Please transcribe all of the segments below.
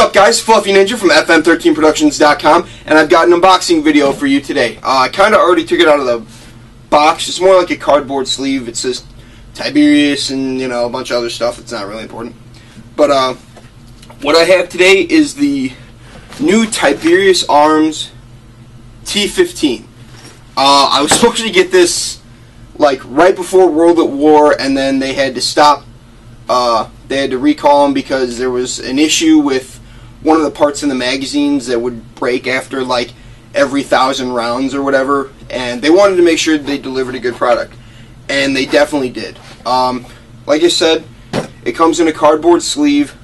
up, guys? Fluffy Ninja from FM13productions.com, and I've got an unboxing video for you today. I kind of already took it out of the box. It's more like a cardboard sleeve. It says Tiberius and, you know, a bunch of other stuff. It's not really important. But what I have today is the new Tiberius Arms T15. I was supposed to get this like right before World at War, and then they had to stop. They had to recall them because there was an issue with one of the parts in the magazines that would break after like every 1,000 rounds or whatever, and they wanted to make sure they delivered a good product, and they definitely did. Like I said, it comes in a cardboard sleeve.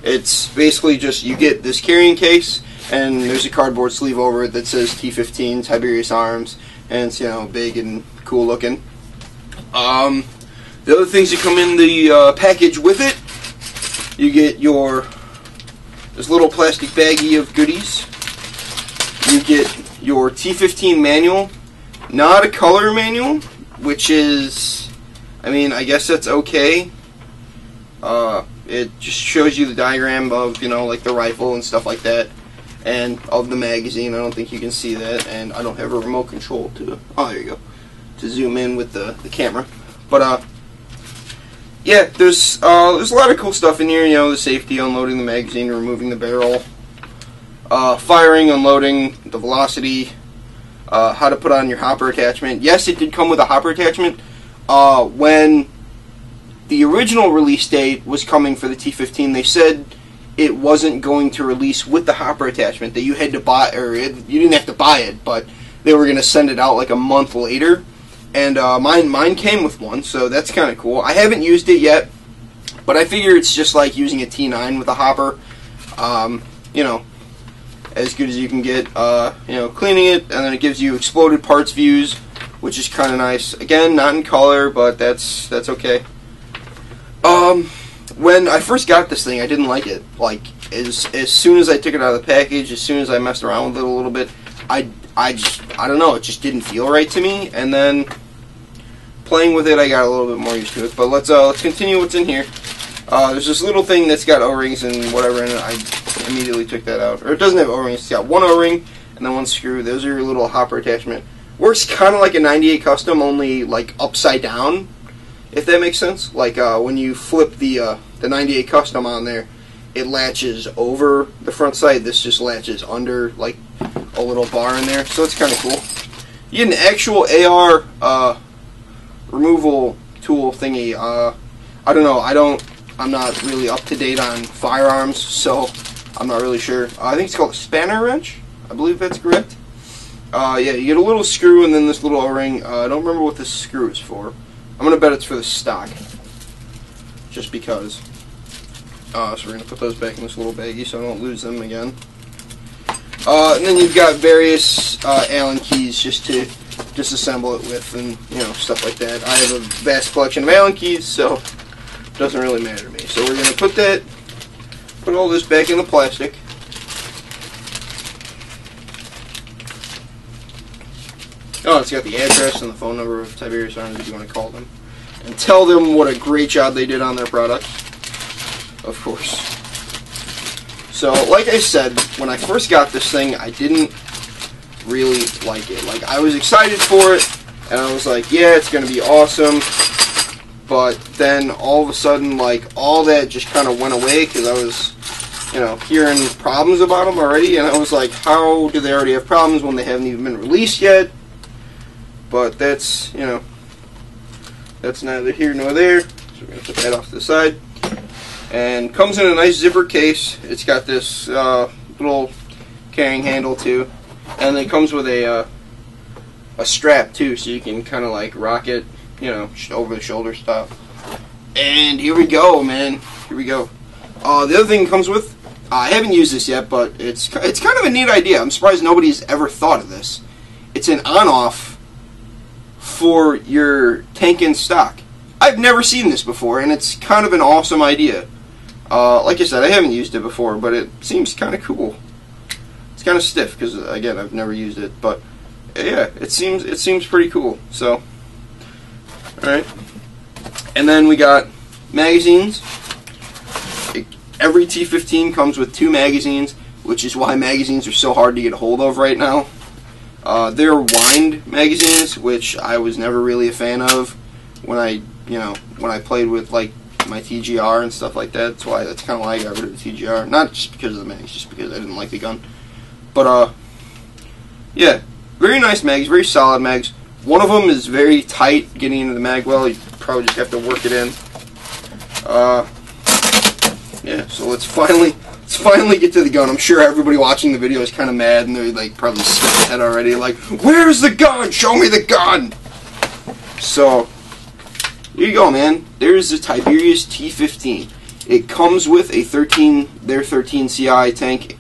It's basically just you get this carrying case, and there's a cardboard sleeve over it that says T15 Tiberius Arms, and it's, you know, big and cool looking. The other things that come in the package with it, you get this little plastic baggie of goodies. You get your T15 manual, not a color manual, which is, I mean, I guess that's okay. It just shows you the diagram of, you know, like the rifle and stuff like that, and of the magazine. I don't think you can see that, and I don't have a remote control to, oh, there you go, to zoom in with the camera. But yeah, there's a lot of cool stuff in here. You know, the safety, unloading the magazine, removing the barrel, firing, unloading, the velocity, how to put on your hopper attachment. Yes, it did come with a hopper attachment. When the original release date was coming for the T15, they said it wasn't going to release with the hopper attachment, that you had to buy, or you didn't have to buy it, but they were going to send it out like a month later. And mine came with one, so that's kind of cool. I haven't used it yet, but I figure it's just like using a T9 with a hopper. You know, as good as you can get. You know, cleaning it, and then it gives you exploded parts views, which is kind of nice. Again, not in color, but that's okay. When I first got this thing, I didn't like it. Like, as soon as I took it out of the package, as soon as I messed around with it a little bit, I don't know, it just didn't feel right to me. And then playing with it, I got a little bit more used to it. But let's continue what's in here. There's this little thing that's got O-rings and whatever in it. I immediately took that out. Or it doesn't have O-rings. It's got one O-ring and then one screw. Those are your little hopper attachment. Works kind of like a 98 Custom, only like upside down, if that makes sense. Like when you flip the 98 Custom on there, it latches over the front sight. This just latches under, like a little bar in there, so it's kind of cool. You get an actual AR removal tool thingy. I don't know. I'm not really up to date on firearms, so I'm not really sure. I think it's called a spanner wrench. I believe that's correct. Yeah, you get a little screw and then this little O-ring. I don't remember what this screw is for. I'm gonna bet it's for the stock, just because. So we're gonna put those back in this little baggie so I don't lose them again. And then you've got various Allen keys just to disassemble it with, and, you know, stuff like that. I have a vast collection of Allen keys, so it doesn't really matter to me. So we're going to put all this back in the plastic. Oh, it's got the address and the phone number of Tiberius Arms if you want to call them, and tell them what a great job they did on their product, of course. So, like I said, when I first got this thing, I didn't really like it. Like, I was excited for it, and I was like, yeah, it's going to be awesome. But then, all of a sudden, like, all that just kind of went away, because I was, you know, hearing problems about them already, and I was like, how do they already have problems when they haven't even been released yet? But that's, you know, that's neither here nor there. So we're going to put that off to the side. And comes in a nice zipper case. It's got this little carrying handle too, and it comes with a strap too, so you can kind of like rock it, you know, over the shoulder stuff. And here we go, man. Here we go. The other thing it comes with, I haven't used this yet, but it's kind of a neat idea. I'm surprised nobody's ever thought of this. It's an on-off for your tank and stock. I've never seen this before, and it's kind of an awesome idea. Like I said, I haven't used it before, but it seems kind of cool. It's kind of stiff because, again, I've never used it, but yeah, it seems pretty cool. So, all right, and then we got magazines. Every T15 comes with 2 magazines, which is why magazines are so hard to get a hold of right now. They're wind magazines, which I was never really a fan of when I played with like my TGR and stuff like that. That's kind of why I got rid of the TGR. Not just because of the mags, just because I didn't like the gun. But yeah, very nice mags, very solid mags. One of them is very tight getting into the mag well. You probably just have to work it in. Yeah, so let's finally get to the gun. I'm sure everybody watching the video is kind of mad and they're like probably skipped ahead already. Like, where's the gun? Show me the gun. So here you go, man. There's the Tiberius T15. It comes with a their 13 CI tank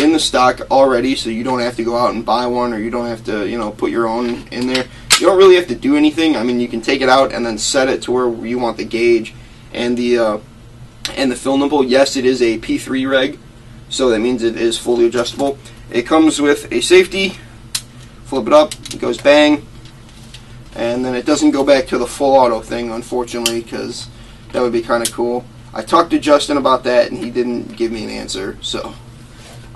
in the stock already, so you don't have to go out and buy one, or you don't have to put your own in there. You don't really have to do anything. I mean, you can take it out and then set it to where you want the gauge and the fill nipple. Yes, it is a P3 reg, so that means it is fully adjustable. It comes with a safety. Flip it up, it goes bang, and then it doesn't go back to the full auto thing, unfortunately, because that would be kind of cool. I talked to Justin about that, and he didn't give me an answer. So,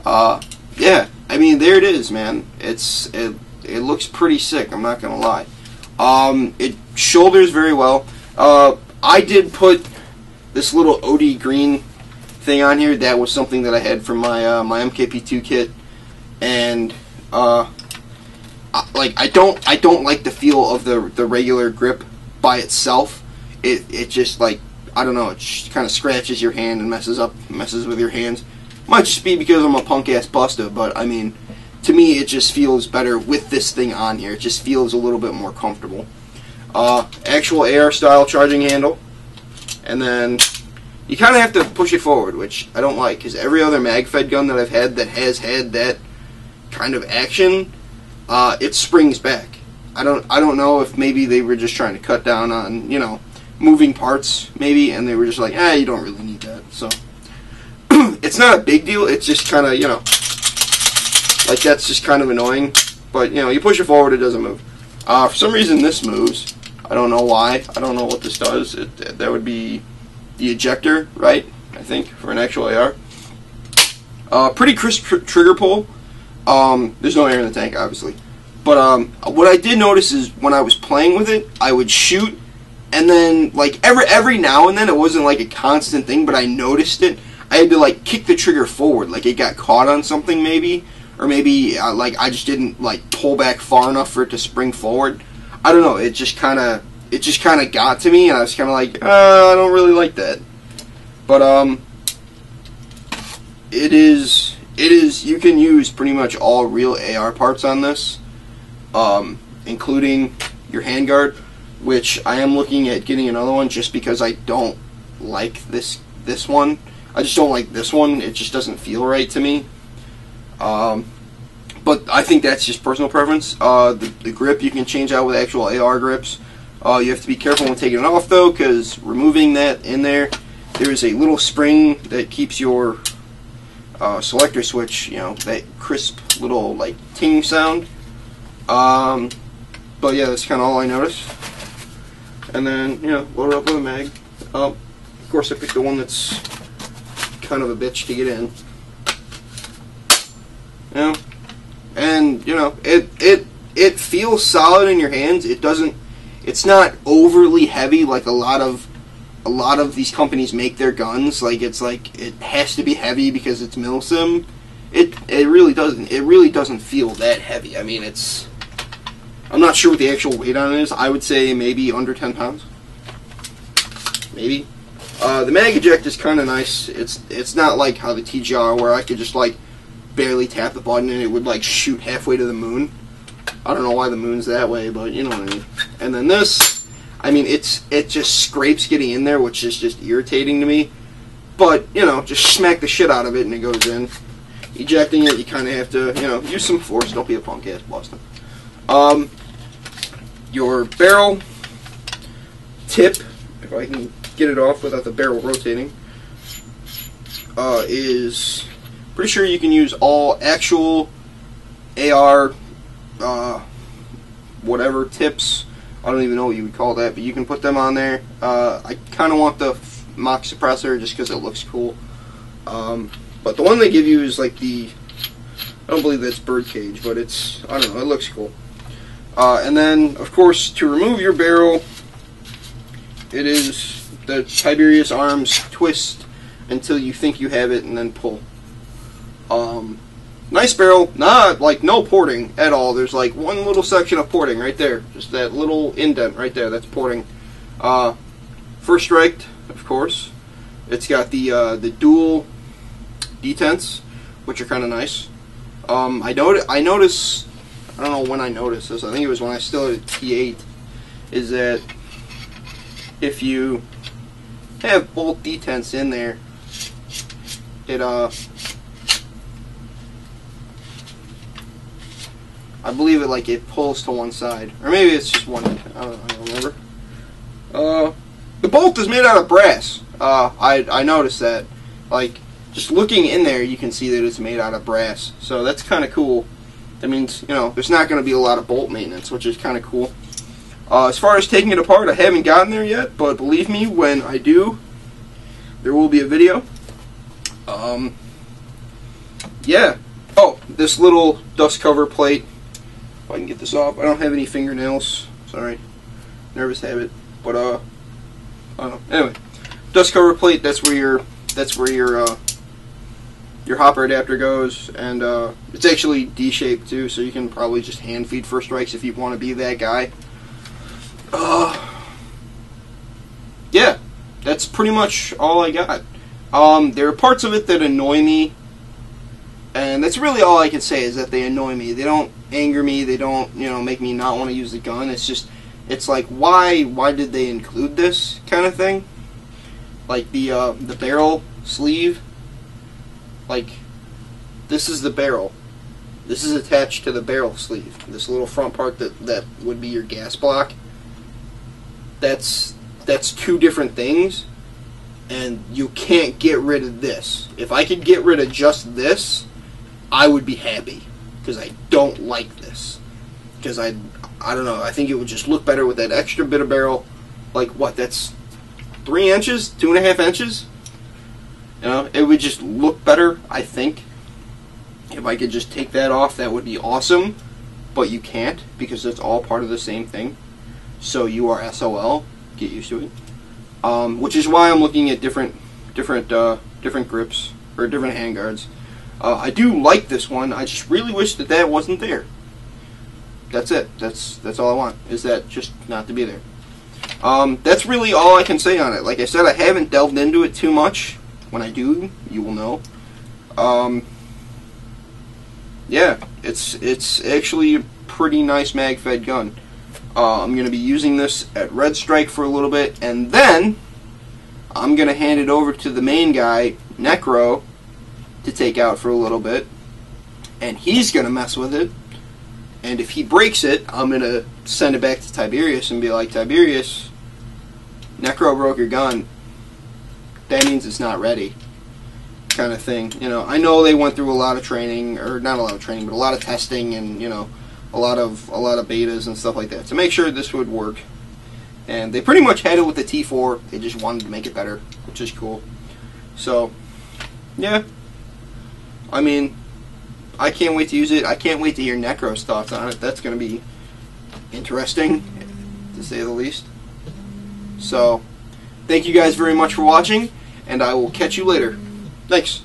yeah, I mean, there it is, man. It looks pretty sick. I'm not gonna lie. It shoulders very well. I did put this little OD green thing on here. That was something that I had from my my MKP2 kit, and I don't like the feel of the regular grip by itself. It just, like, I don't know, it just kind of scratches your hand and messes with your hands. Might just be because I'm a punk ass buster, but I mean, to me it just feels better with this thing on here. It just feels a little bit more comfortable. Actual AR style charging handle, and then you kind of have to push it forward, which I don't like, because every other mag-fed gun that I've had that has had that kind of action, it springs back. I don't know if maybe they were just trying to cut down on, moving parts, maybe, and they were just like, you don't really need that. So it's not a big deal. It's just kind of, like, that's just kind of annoying. But you push it forward, it doesn't move. For some reason, this moves. I don't know why. I don't know what this does. That would be the ejector, right? I think, for an actual AR. Pretty crisp trigger pull. There's no air in the tank, obviously. But what I did notice is when I was playing with it, I would shoot, and then, like, every now and then, it wasn't like a constant thing, but I noticed it. I had to, like, kick the trigger forward, like it got caught on something, maybe, or maybe like I just didn't, like, pull back far enough for it to spring forward. I don't know. It just kind of got to me, and I was kind of like, I don't really like that. But it is. You can use pretty much all real AR parts on this, including your handguard, which I am looking at getting another one just because I don't like this one. I just don't like this one. It just doesn't feel right to me. But I think that's just personal preference. The grip you can change out with actual AR grips. You have to be careful when taking it off, though, because removing that in there is a little spring that keeps your selector switch, that crisp little, like, ting sound. But yeah, that's kind of all I noticed. And then, load it up with a mag. Of course, I picked the one that's kind of a bitch to get in. And it feels solid in your hands. It's not overly heavy like a lot of these companies make their guns. Like, it's like it has to be heavy because it's milsim. It really doesn't. It really doesn't feel that heavy. I mean, I'm not sure what the actual weight on it is. I would say maybe under 10 pounds. Maybe. The mag eject is kind of nice. It's not like how the TGR, where I could just, like, barely tap the button and it would, like, shoot halfway to the moon. I don't know why the moon's that way, but you know what I mean. And then this, I mean, it just scrapes getting in there, which is just irritating to me. But, just smack the shit out of it and it goes in. Ejecting it, you kind of have to, use some force. Don't be a punk ass Boston. Your barrel tip, if I can get it off without the barrel rotating, is pretty sure you can use all actual AR whatever tips. I don't even know what you would call that, but you can put them on there. I kind of want the mock suppressor just because it looks cool. But the one they give you is like the, I don't believe that's birdcage, but it's, I don't know, it looks cool. And then, of course, to remove your barrel, it is the Tiberius arms twist until you think you have it and then pull. Nice barrel, not like no porting at all. There's like one little section of porting right there, just that little indent right there, that's porting. First strike, of course. It's got the dual detents, which are kind of nice. I noticed, I don't know when I noticed this, I think it was when I still had a T8, is that if you have both detents in there, it I believe it like it pulls to one side, or maybe it's just one end. I don't remember. The bolt is made out of brass. I noticed that. Like, just looking in there, you can see that it's made out of brass. So that's kind of cool. That means, you know, there's not going to be a lot of bolt maintenance, which is kind of cool. As far as taking it apart, I haven't gotten there yet, but believe me, when I do, there will be a video. Yeah. Oh, this little dust cover plate. If I can get this off. I don't have any fingernails. Sorry. Nervous habit. But I don't know. Anyway, dust cover plate. That's where your hopper adapter goes, and it's actually D-shaped too, so you can probably just hand feed first strikes if you want to be that guy. Yeah, that's pretty much all I got. There are parts of it that annoy me, and that's really all I can say is that they annoy me. They don't anger me. They don't, you know, make me not want to use the gun. It's just, it's like, why did they include this kind of thing? Like the barrel sleeve. Like, this is the barrel. This is attached to the barrel sleeve. This little front part that would be your gas block. That's two different things, and you can't get rid of this. If I could get rid of just this, I would be happy, because I don't like this. Because I don't know, I think it would just look better with that extra bit of barrel. Like, what, that's 3 inches? 2.5 inches? You know, it would just look better, I think. If I could just take that off, that would be awesome. But you can't, because it's all part of the same thing. So you are SOL. Get used to it. Which is why I'm looking at different grips, or different handguards. I do like this one. I just really wish that wasn't there. That's it. That's all I want, is that just not to be there. That's really all I can say on it. Like I said, I haven't delved into it too much. When I do, you will know. Yeah, it's actually a pretty nice mag-fed gun. I'm going to be using this at Red Strike for a little bit, and then I'm going to hand it over to the main guy, Necro, to take out for a little bit, and he's going to mess with it. And if he breaks it, I'm going to send it back to Tiberius and be like, Tiberius, Necro broke your gun. That means it's not ready, kind of thing. You know, I know they went through a lot of training, or not a lot of training, but a lot of testing, and you know, a lot of betas and stuff like that to make sure this would work. And they pretty much had it with the T4. They just wanted to make it better, which is cool. So, yeah. I mean, I can't wait to use it. I can't wait to hear Necro's thoughts on it. That's going to be interesting, to say the least. So, thank you guys very much for watching, and I will catch you later. Thanks.